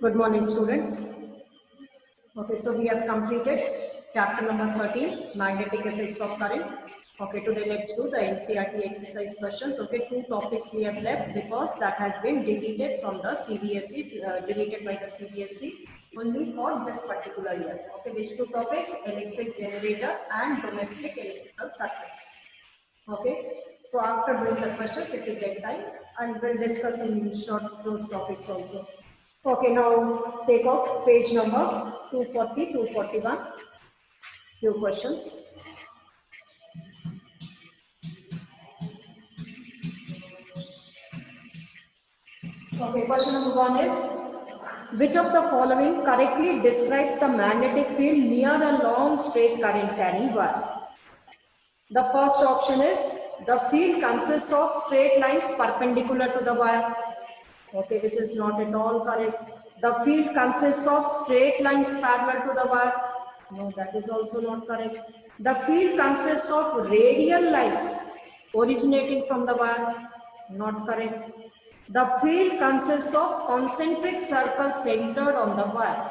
Good morning, students. Okay, so we have completed chapter number 13, magnetic effects of current. Okay, today let's do the NCERT exercise questions. Okay, two topics we have left because that has been deleted from the CBSE, deleted by the CBSE only for this particular year. Okay, which two topics? Electric generator and domestic electrical circuits. Okay, so after doing the questions, it will take time and we'll discuss in short those topics also. Okay, now take out page number 240, 241. Few questions. Okay, question number 1 is, which of the following correctly describes the magnetic field near a long straight current carrying wire? The first option is, the field consists of straight lines perpendicular to the wire. Okay, which is not at all correct. The field consists of straight lines parallel to the wire. No, that is also not correct. The field consists of radial lines originating from the wire. Not correct. The field consists of concentric circles centered on the wire.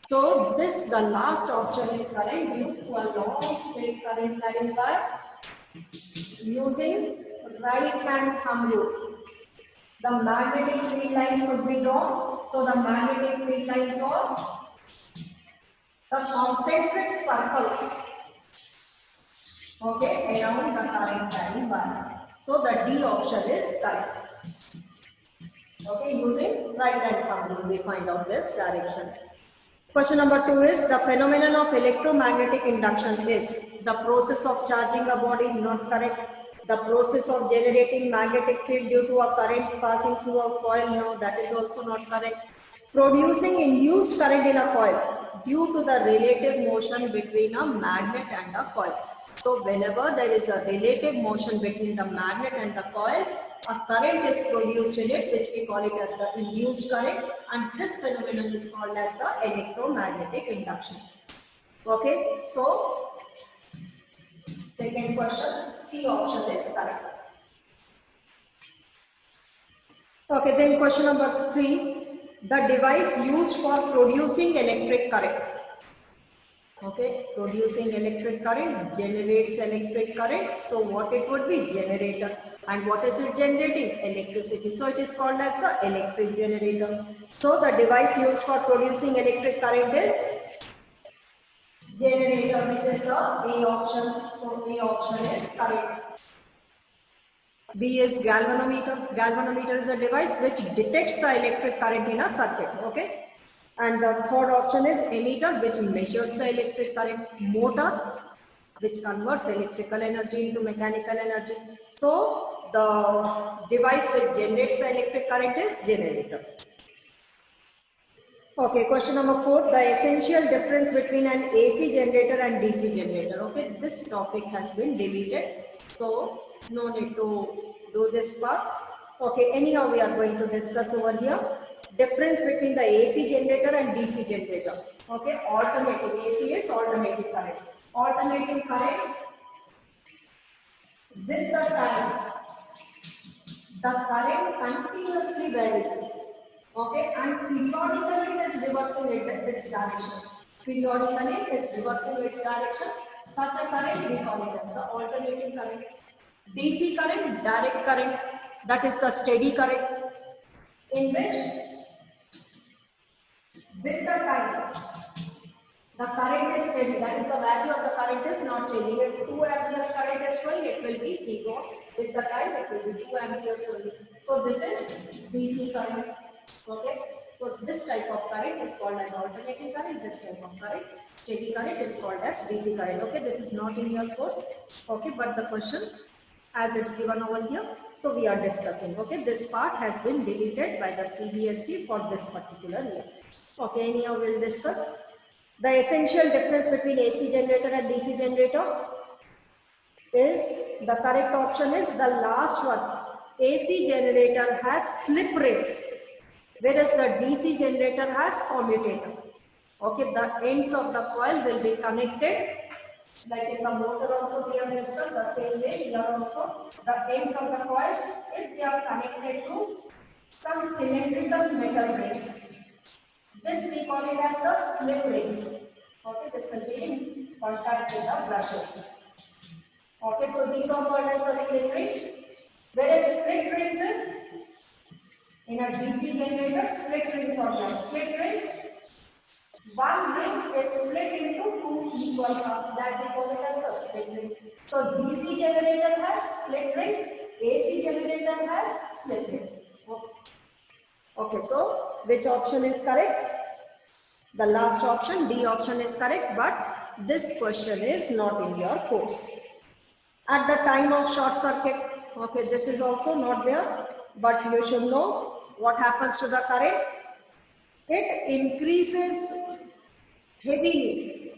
So this, the last option is correct due to a long straight current carrying wire using right hand thumb rule. The magnetic field lines could be drawn. So the magnetic field lines are the concentric circles, okay, around the current carrying wire. So the D option is correct. Okay, using right hand thumb rule we find out this direction. Question number 2 is, the phenomenon of electromagnetic induction is the process of charging a body. Not correct. The process of generating magnetic field due to a current passing through a coil. No, that is also not correct. Producing induced current in a coil due to the relative motion between a magnet and a coil. So whenever there is a relative motion between the magnet and the coil, a current is produced in it, which we call it as the induced current, and this phenomenon is called as the electromagnetic induction. Okay, so second question, C option is correct. Okay, then question number 3, the device used for producing electric current. Okay, producing electric current generates electric current. So what it would be? Generator. And what is it generating? Electricity. So it is called as the electric generator. So the device used for producing electric current is generator, which is the A option. So A option is correct. B is galvanometer. Galvanometer is a device which detects the electric current in a circuit. Okay. And the third option is emitter, which measures the electric current. Motor, which converts electrical energy into mechanical energy. So the device which generates the electric current is generator. Okay, question number 4, the essential difference between an AC generator and DC generator. Okay, this topic has been deleted, so no need to do this part. Okay, anyhow we are going to discuss over here difference between the AC generator and DC generator. Okay, alternating, AC is alternating current. Alternating current with the time, the current continuously varies. Okay, and periodically it is reversing its direction. Periodically it is reversing its direction. Such a current we call it as the alternating current. DC current, direct current, that is the steady current, in which with the time the current is steady, that is the value of the current is not changing. If 2 amperes current is flowing, it will be equal. With the time, it will be 2 amperes only. So this is DC current. Okay. So this type of current is called as alternating current. This type of current, steady current, is called as DC current. Okay. This is not in your course. Okay. But the question, as it's given over here, so we are discussing. Okay. This part has been deleted by the CBSE for this particular year. Okay. Anyhow, we'll discuss. The essential difference between AC generator and DC generator is, the correct option is the last one. AC generator has slip rings, whereas the DC generator has commutator. Okay, the ends of the coil will be connected, like in the motor also we have discussed the same way. Here also the ends of the coil, if they are connected to some cylindrical metal rings, This we call it as the slip rings. Okay, this will be in contact with the brushes. Okay, so these are called as the slip rings. Whereas split rings in a DC generator, split rings are there. Split rings, one ring is split into two equal parts. That we call it as the split rings. So DC generator has split rings, AC generator has slip rings. Okay, so which option is correct? The last option, D option is correct, but this question is not in your course. At the time of short circuit, okay, this is also not there, but you should know what happens to the current. It increases heavily,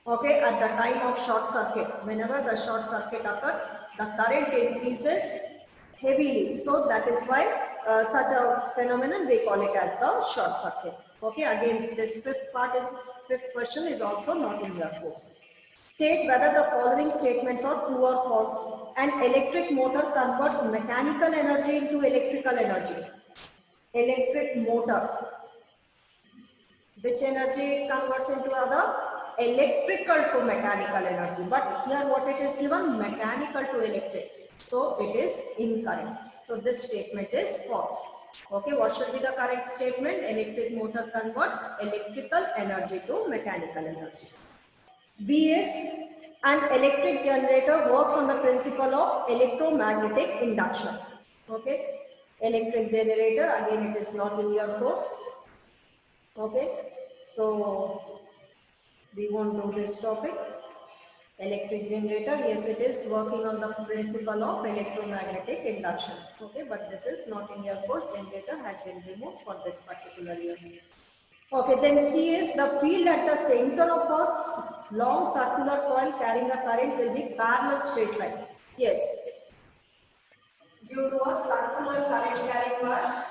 okay, at the time of short circuit. Whenever the short circuit occurs, the current increases heavily. So that is why such a phenomenon we call it as the short circuit. Okay, again this fifth question is also not in your course. State whether the following statements are true or false. An electric motor converts mechanical energy into electrical energy. Electric motor, which energy it converts into other? Electrical to mechanical energy. But here what it is given? Mechanical to electric. So it is incorrect. So this statement is false. Okay, what should be the correct statement? Electric motor converts electrical energy to mechanical energy. B is an electric generator works on the principle of electromagnetic induction. Okay, electric generator, again it is not in your course. Okay, so we won't do this topic. Electric generator, yes, it is working on the principle of electromagnetic induction. Okay, but this is not in your course. Generator has been removed for this particular year. Okay, then C is the field at the center of a long circular coil carrying a current will be parallel straight lines. Yes, due to a circular current carrying wire,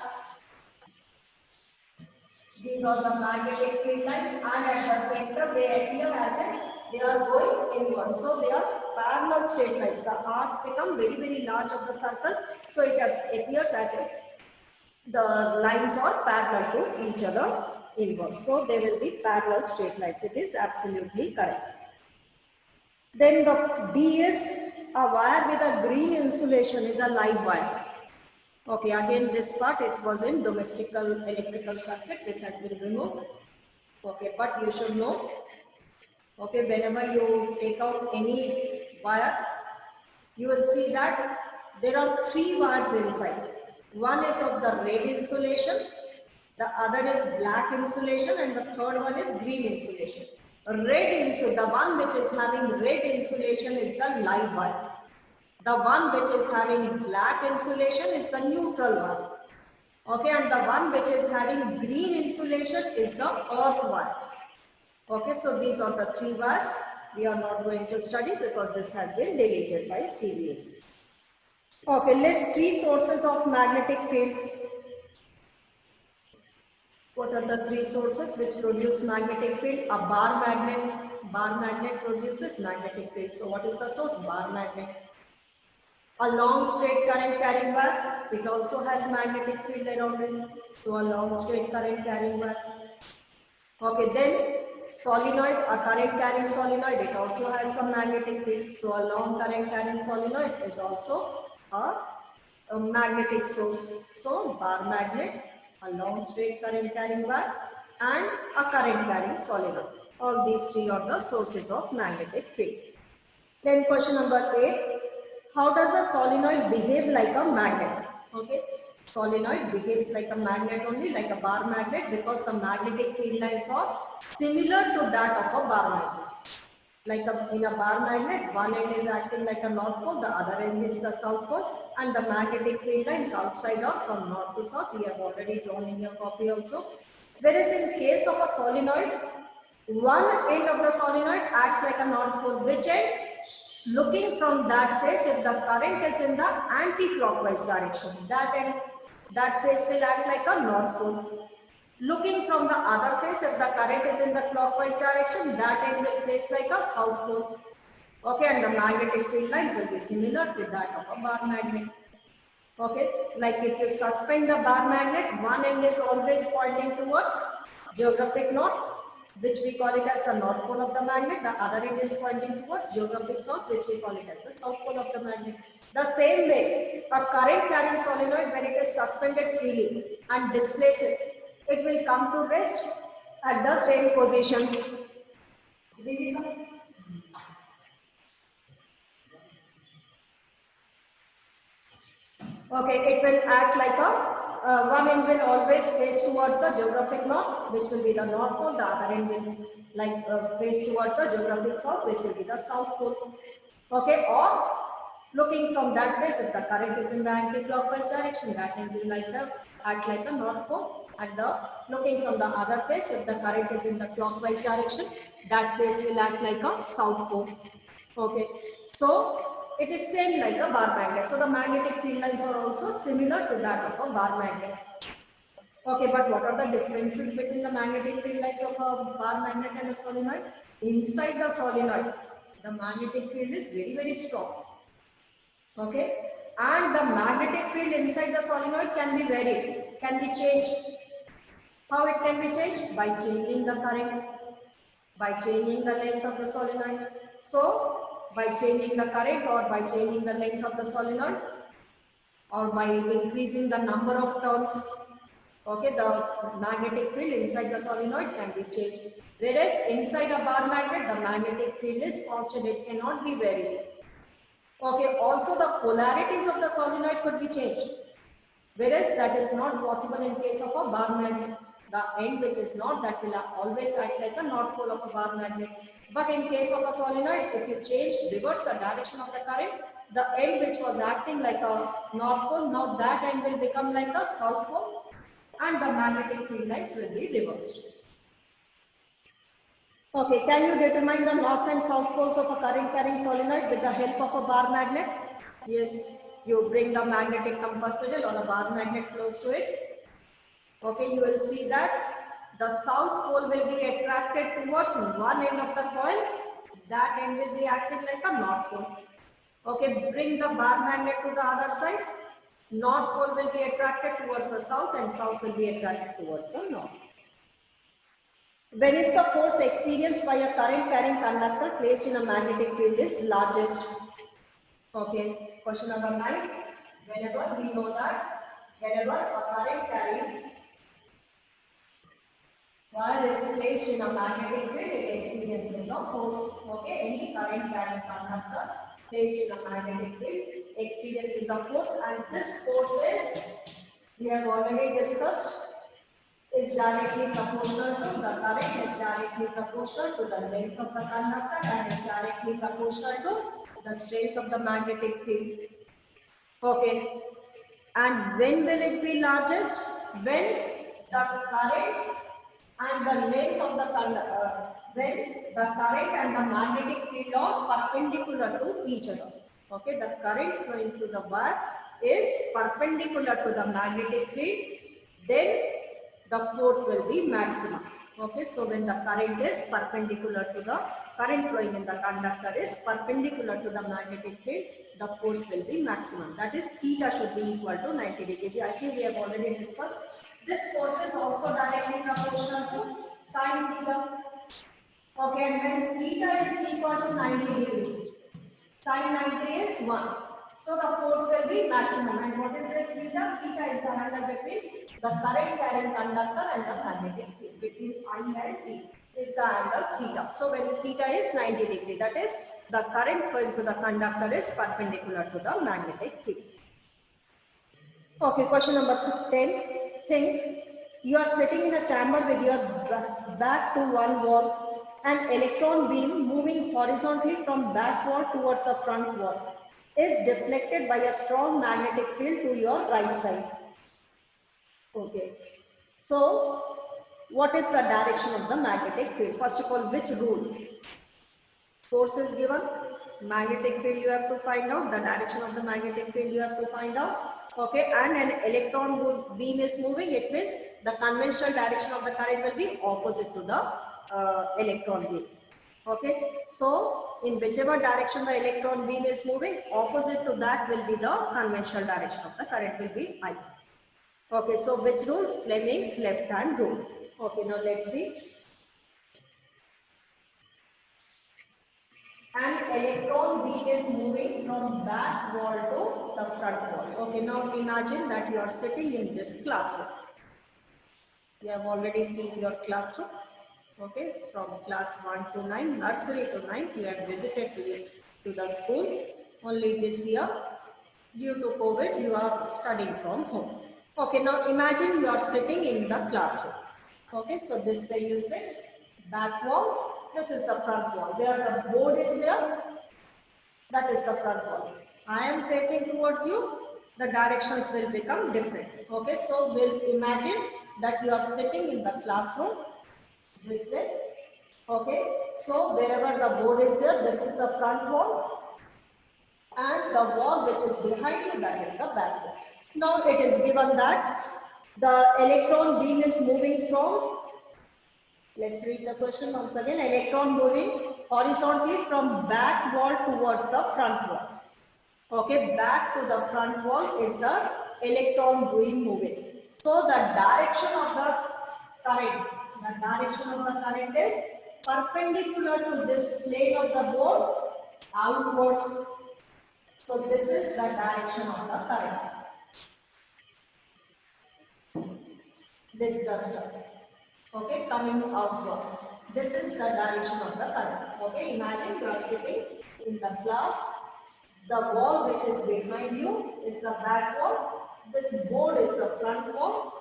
these are the magnetic field lines, and at the center they appear as if they are going inwards. So they are parallel straight lines. The arcs become very, very large of the circle. So it appears as if the lines are parallel to each other inwards. So they will be parallel straight lines. It is absolutely correct. Then the D is a wire with a green insulation is a live wire. Okay, again this part it was in domestical electrical circuits. This has been removed. Okay, but you should know, okay, whenever you take out any wire, you will see that there are three wires inside. One is of the red insulation, the other is black insulation, and the third one is green insulation. The one which is having red insulation is the live wire. The one which is having black insulation is the neutral one. Okay, and the one which is having green insulation is the earth wire. Okay, so these are the three wires we are not going to study because this has been deleted by CBSE. Okay, list three sources of magnetic fields. What are the three sources which produce magnetic field? A bar magnet. Bar magnet produces magnetic field. So what is the source? Bar magnet. A long straight current carrying wire, it also has magnetic field around it. So a long straight current carrying wire. Okay, then solenoid, a current carrying solenoid, it also has some magnetic field. So a long current carrying solenoid is also a magnetic source. So bar magnet, a long straight current carrying wire, and a current carrying solenoid. All these three are the sources of magnetic field. Then question number 8. How does a solenoid behave like a magnet? Okay, solenoid behaves like a magnet only, like a bar magnet, because the magnetic field lines are similar to that of a bar magnet. Like in a bar magnet, one end is acting like a north pole, the other end is the south pole, and the magnetic field lines outside are from north to south. We have already drawn in your copy also. Whereas in case of a solenoid, one end of the solenoid acts like a north pole. Which end? Looking from that face, if the current is in the anti-clockwise direction, that face will act like a north pole. Looking from the other face, if the current is in the clockwise direction, that end will face like a south pole. Okay, and the magnetic field lines will be similar to that of a bar magnet. Okay, like if you suspend the bar magnet, one end is always pointing towards geographic north, which we call it as the north pole of the magnet. The other end is pointing towards geographic south, which we call it as the south pole of the magnet. The same way, a current carrying solenoid, when it is suspended freely and displace it will come to rest at the same position. Okay, it will act like one end will always face towards the geographic north, which will be the north pole. The other end will face towards the geographic south, which will be the south pole. Okay, or looking from that face, if the current is in the anti-clockwise direction, that end will act like the north pole. And looking from the other face, if the current is in the clockwise direction, that face will act like a south pole. Okay, so it is same like a bar magnet. So the magnetic field lines are also similar to that of a bar magnet. Okay, but what are the differences between the magnetic field lines of a bar magnet and a solenoid? Inside the solenoid, the magnetic field is very strong. Okay, and the magnetic field inside the solenoid can be varied, can be changed. How it can be changed? By changing the current, by changing the length of the solenoid. So, by changing the current or by changing the length of the solenoid or by increasing the number of turns, okay, the magnetic field inside the solenoid can be changed. Whereas inside a bar magnet, the magnetic field is constant, it cannot be varied. Okay, also the polarities of the solenoid could be changed. Whereas that is not possible in case of a bar magnet. The end which is not, that will always act like a north pole of a bar magnet. But in case of a solenoid, if you change, reverse the direction of the current, the end which was acting like a north pole, now that end will become like a south pole and the magnetic field lines will be reversed. Okay, can you determine the north and south poles of a current carrying solenoid with the help of a bar magnet? Yes, you bring the magnetic compass needle or a bar magnet close to it. Okay, you will see that the south pole will be attracted towards one end of the coil. That end will be acting like a north pole. Okay, bring the bar magnet to the other side. North pole will be attracted towards the south and south will be attracted towards the north. When is the force experienced by a current carrying conductor placed in a magnetic field is largest? Okay, question number 9. Whenever we know that whenever a current carrying wire is placed in a magnetic field, it experiences a force. Okay, any current carrying conductor placed in a magnetic field experiences a force, and this force is, we have already discussed, is directly proportional to the current, is directly proportional to the length of the conductor, and is directly proportional to the strength of the magnetic field. Okay, and when will it be largest? When the current and the length of the conductor, when the current and the magnetic field are perpendicular to each other. Okay, the current flowing through the wire is perpendicular to the magnetic field, then the force will be maximum. Okay, so when the current is perpendicular to the current flowing in the conductor is perpendicular to the magnetic field, the force will be maximum. That is, theta should be equal to 90 degrees. I think we have already discussed. This force is also directly proportional to sine theta. Okay, and when theta is equal to 90 degrees, sine 90 is 1. So the force will be maximum. And what is this theta? Theta is the angle between the current carrying conductor and the magnetic field. Between I and T is the angle theta. So when theta is 90 degree, that is, the current flowing through the conductor is perpendicular to the magnetic field. Okay, question number 10. Think you are sitting in a chamber with your back to one wall. An electron beam moving horizontally from back wall towards the front wall is deflected by a strong magnetic field to your right side. Okay, so what is the direction of the magnetic field? First of all, which rule? Force is given, magnetic field you have to find out, the direction of the magnetic field you have to find out. Okay, and an electron beam is moving, it means the conventional direction of the current will be opposite to the electron beam. Okay, so in whichever direction the electron beam is moving, opposite to that will be the conventional direction of the current will be I. Okay, so which rule? Fleming's left hand rule. Okay, now let's see. An electron beam is moving from back wall to the front wall. Okay, now imagine that you are sitting in this classroom. You have already seen your classroom. Okay, from class 1 to 9, nursery to 9th, you have visited to the school. Only this year, due to COVID, you are studying from home. Okay, now imagine you are sitting in the classroom. Okay, so this way you sit, back wall, this is the front wall. Where the board is there, that is the front wall. I am facing towards you, the directions will become different. Okay, so we'll imagine that you are sitting in the classroom this way. Okay, so wherever the board is there, this is the front wall, and the wall which is behind you, that is the back wall. Now it is given that the electron beam is moving from, let's read the question once again, electron moving horizontally from back wall towards the front wall. Okay, back to the front wall is the electron beam moving. So the direction of the current is perpendicular to this plane of the board outwards. So this is the direction of the current. This duster. Okay, coming outwards. This is the direction of the current. Okay, imagine you are sitting in the class. The wall which is behind you is the back wall. This board is the front wall.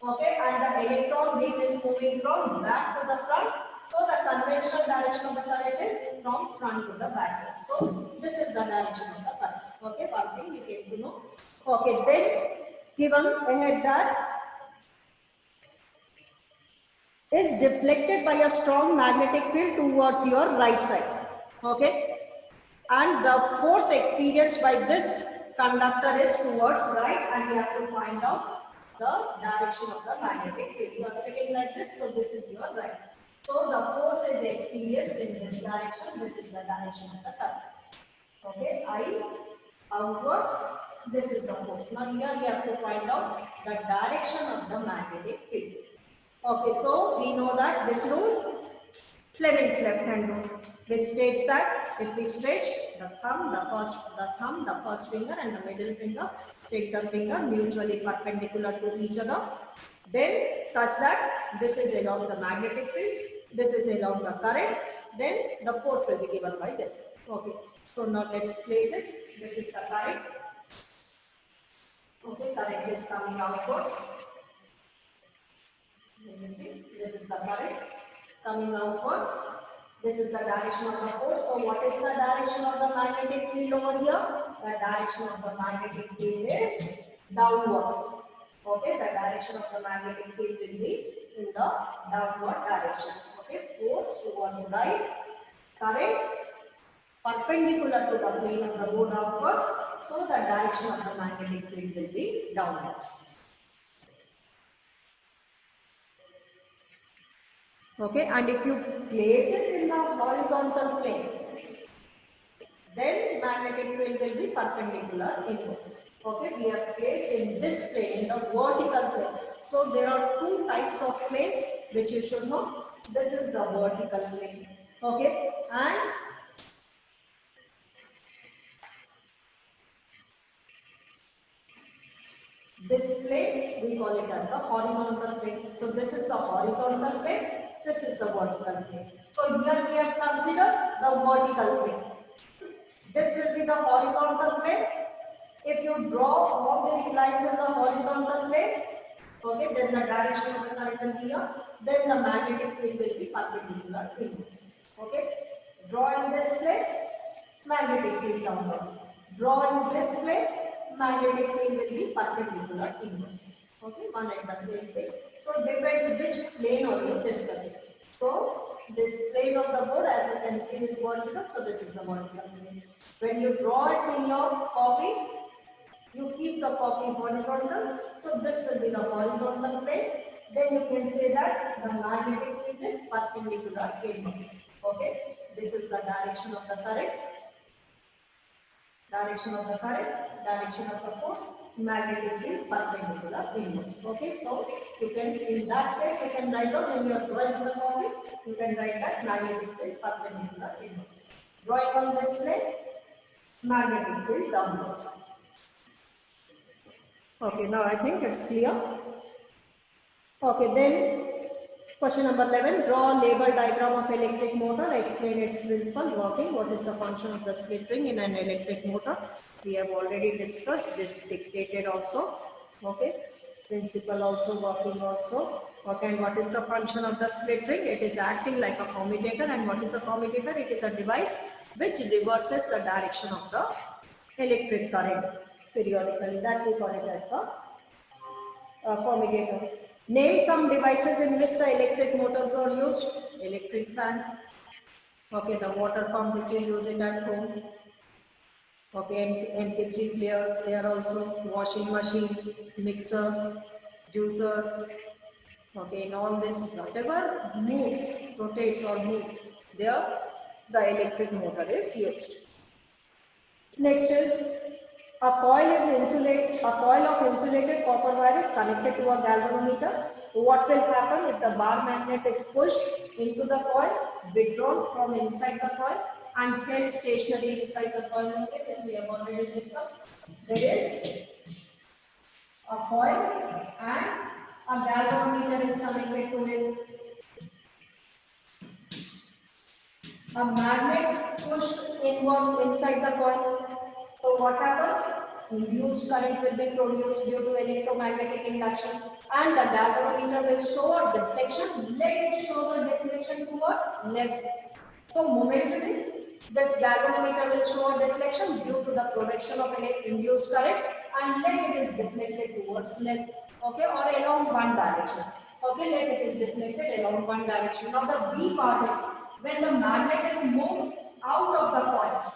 Okay, and the electron beam is moving from back to the front. So the conventional direction of the current is from front to the back wall. So this is the direction of the current. Okay, one thing you came to know. Okay, then given ahead that is deflected by a strong magnetic field towards your right side. Okay, and the force experienced by this conductor is towards right, and we have to find out the direction of the magnetic field. You are sitting like this, so this is your right. So the force is experienced in this direction. This is the direction of the current. Okay, I outwards. This is the force. Now here we have to find out the direction of the magnetic field. Okay, so we know that which rule? Fleming's left hand rule, which states that if we stretch the thumb, the first finger and the middle finger, second finger mutually perpendicular to each other, then such that this is along the magnetic field, this is along the current, then the force will be given by this. Okay, so now let's place it. This is the current. Okay, current is coming outwards. You see, this is the current coming outwards. This is the direction of the force. So what is the direction of the magnetic field over here? The direction of the magnetic field is downwards. Okay, the direction of the magnetic field will be in the downward direction. Okay, force towards right, current perpendicular to the plane of the board outwards. So the direction of the magnetic field will be downwards. Okay, and if you place it in the horizontal plane, then magnetic field will be perpendicular inwards. Okay, we are placed in this plane, in the vertical plane. So there are two types of planes which you should know. This is the vertical plane. Okay, and this plane we call it as the horizontal plane. So this is the horizontal plane. This is the vertical plane. So here we have considered the vertical plane. This will be the horizontal plane. If you draw all these lines in the horizontal plane, okay, then the direction of the current will be here. Then the magnetic field will be perpendicular inwards. Okay, draw in this plane, magnetic field downwards. Draw in this plane, magnetic field will be perpendicular inwards. Okay, one and the same way. So it depends which plane are you discussing. So this plane of the board, as you can see, is vertical. So this is the vertical plane. When you draw it in your copy, you keep the copy horizontal. So this will be the horizontal plane. Then you can say that the magnetic field is perpendicular inwards. Okay, this is the direction of the current. Direction of the current, direction of the force, magnetic field perpendicular inwards. Okay, so you can, in that case, you can write down when you are drawing on the copy, you can write that magnetic field perpendicular inwards. Drawing on this plane, magnetic field downwards. Okay, now I think it's clear. Okay, then question number 11, draw a label diagram of electric motor, explain its principle, working, what is the function of the split ring in an electric motor. We have already discussed, dictated also, okay, principle also, working also, okay, and what is the function of the split ring? It is acting like a commutator, and what is a commutator? It is a device which reverses the direction of the electric current periodically, that we call it as the commutator. Name some devices in which the electric motors are used. Electric fan. Okay, the water pump which you use it at home. Okay, MP3 players, they are also washing machines, mixers, juicers. Okay, in all this, whatever moves, rotates or moves, there the electric motor is used. Next is a coil of insulated copper wire is connected to a galvanometer. What will happen if the bar magnet is pushed into the coil, withdrawn from inside the coil and held stationary inside the coil? Okay, this we have already discussed. There is a coil and a galvanometer is connected to it. A magnet pushed inwards inside the coil. So what happens? Induced current will be produced due to electromagnetic induction, and the galvanometer will show a deflection. Let it show a deflection towards left. So momentarily, this galvanometer will show a deflection due to the production of induced current, and let it is deflected towards left. Okay, or along one direction. Okay, let it is deflected along one direction. Now the B part is when the magnet is moved out of the coil.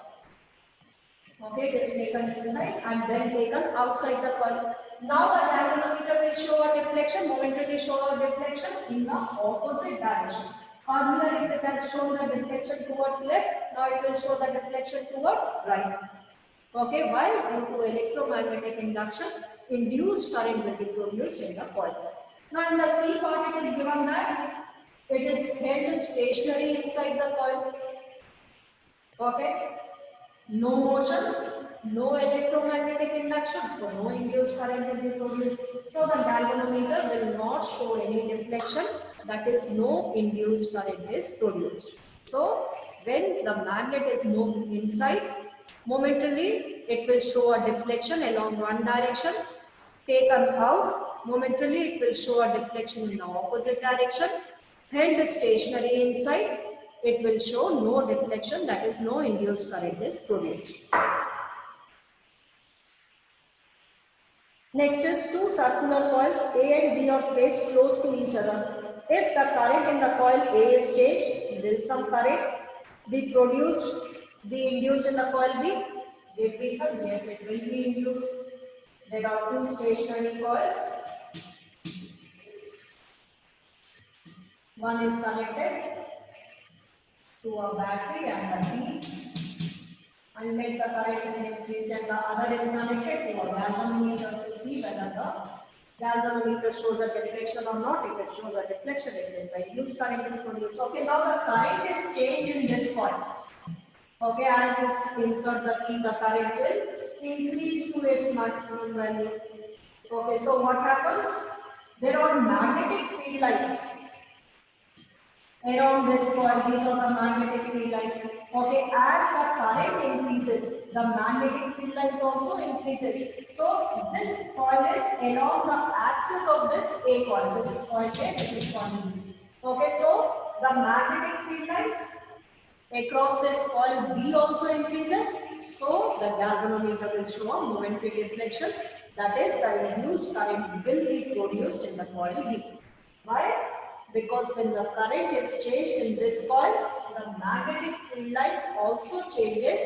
Okay, it is taken inside and then taken outside the coil. Now the galvanometer will show a deflection, momentarily show a deflection in the opposite direction. Earlier it has shown the deflection towards left, now it will show the deflection towards right. Okay, why? Due to electromagnetic induction, induced current will be produced in the coil. Now in the C part it is given that it is held stationary inside the coil. Okay. No motion, no electromagnetic induction, so no induced current will be produced. So the galvanometer will not show any deflection, that is no induced current is produced. So when the magnet is moved inside, momentarily it will show a deflection along one direction, taken out, momentarily it will show a deflection in the opposite direction, held stationary inside, it will show no deflection, that is no induced current is produced. Next is two circular coils A and B are placed close to each other. If the current in the coil A is changed, will some current be produced, be induced in the coil B? Give reason, yes, it will be induced. There are two stationary coils. One is connected to a battery and the B, and let the current is increased, and the other is connected to a galvanometer to see whether the galvanometer shows a deflection or not. If it shows a deflection, it is the induced current is produced. Okay, now the current is changed in this coil. Okay, as you insert the key, the current will increase to its maximum value. Okay, so what happens? There are magnetic field lines around this coil. These are the magnetic field lines. Okay, as the current increases, the magnetic field lines also increases. So this coil is along the axis of this A coil. This is coil A, this is coil B. Okay, so the magnetic field lines across this coil B also increases. So the galvanometer will show a momentary deflection. That is, the induced current will be produced in the coil B. Why? Because when the current is changed in this coil, the magnetic field lines also changes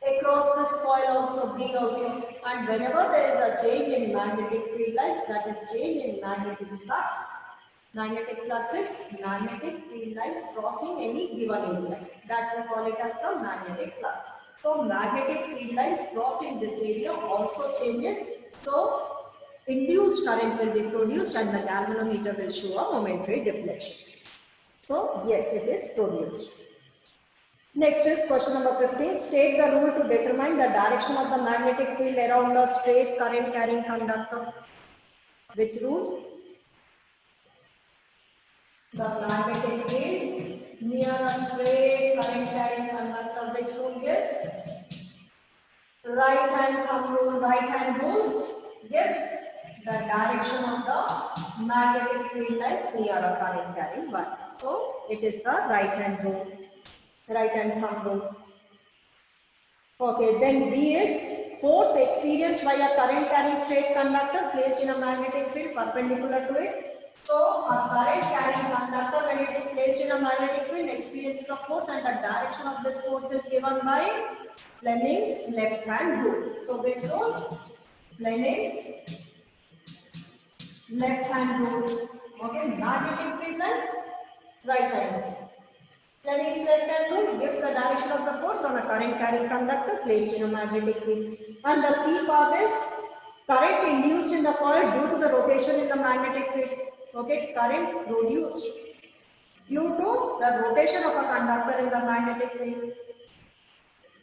across this coil also, B also. And whenever there is a change in magnetic field lines, that is change in magnetic flux. Magnetic flux is magnetic field lines crossing any given area. That we call it as the magnetic flux. So magnetic field lines crossing this area also changes. So induced current will be produced and the galvanometer will show a momentary deflection. So yes, it is produced. Next is question number 15. State the rule to determine the direction of the magnetic field around a straight current carrying conductor. Which rule? The magnetic field near a straight current carrying conductor. Which rule gives? Right hand thumb rule. Right hand rule gives the direction of the magnetic field lines near a current carrying one. So it is the right hand rule. Right hand thumb rule. Okay, then B is force experienced by a current carrying straight conductor placed in a magnetic field perpendicular to it. So a current carrying conductor, when it is placed in a magnetic field, experiences a force and the direction of this force is given by Fleming's left hand rule. So which rule? Fleming's left hand rule. Okay, magnetic field and right hand rule. Fleming's left hand rule gives the direction of the force on a current carrying conductor placed in a magnetic field. And the C part is current induced in the coil due to the rotation in the magnetic field. Okay, current produced due to the rotation of a conductor in the magnetic field.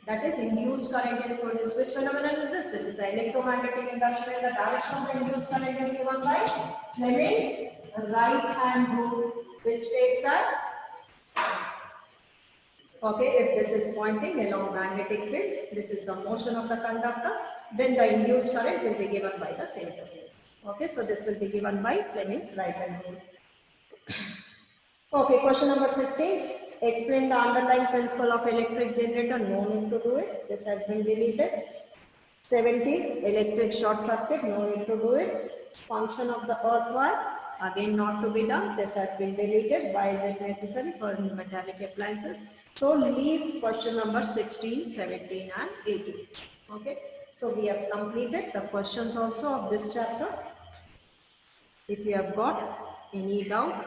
That is induced current is produced. Which phenomenon is this? This is the electromagnetic induction, and the direction of the induced current is given by Fleming's right hand rule, which states that okay, if this is pointing along magnetic field, this is the motion of the conductor, then the induced current will be given by the center field. Okay, so this will be given by Fleming's right hand rule. Okay, question number 16. Explain the underlying principle of electric generator. No need to do it. This has been deleted. 17. Electric short circuit. No need to do it. Function of the earth wire. Again, not to be done. This has been deleted. Why is it necessary for metallic appliances? So leave question number 16, 17 and 18. Okay. So we have completed the questions also of this chapter. If you have got any doubt,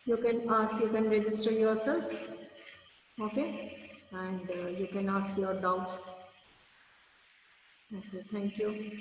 you can ask, you can register yourself. Okay. And you can ask your doubts. Okay. Thank you.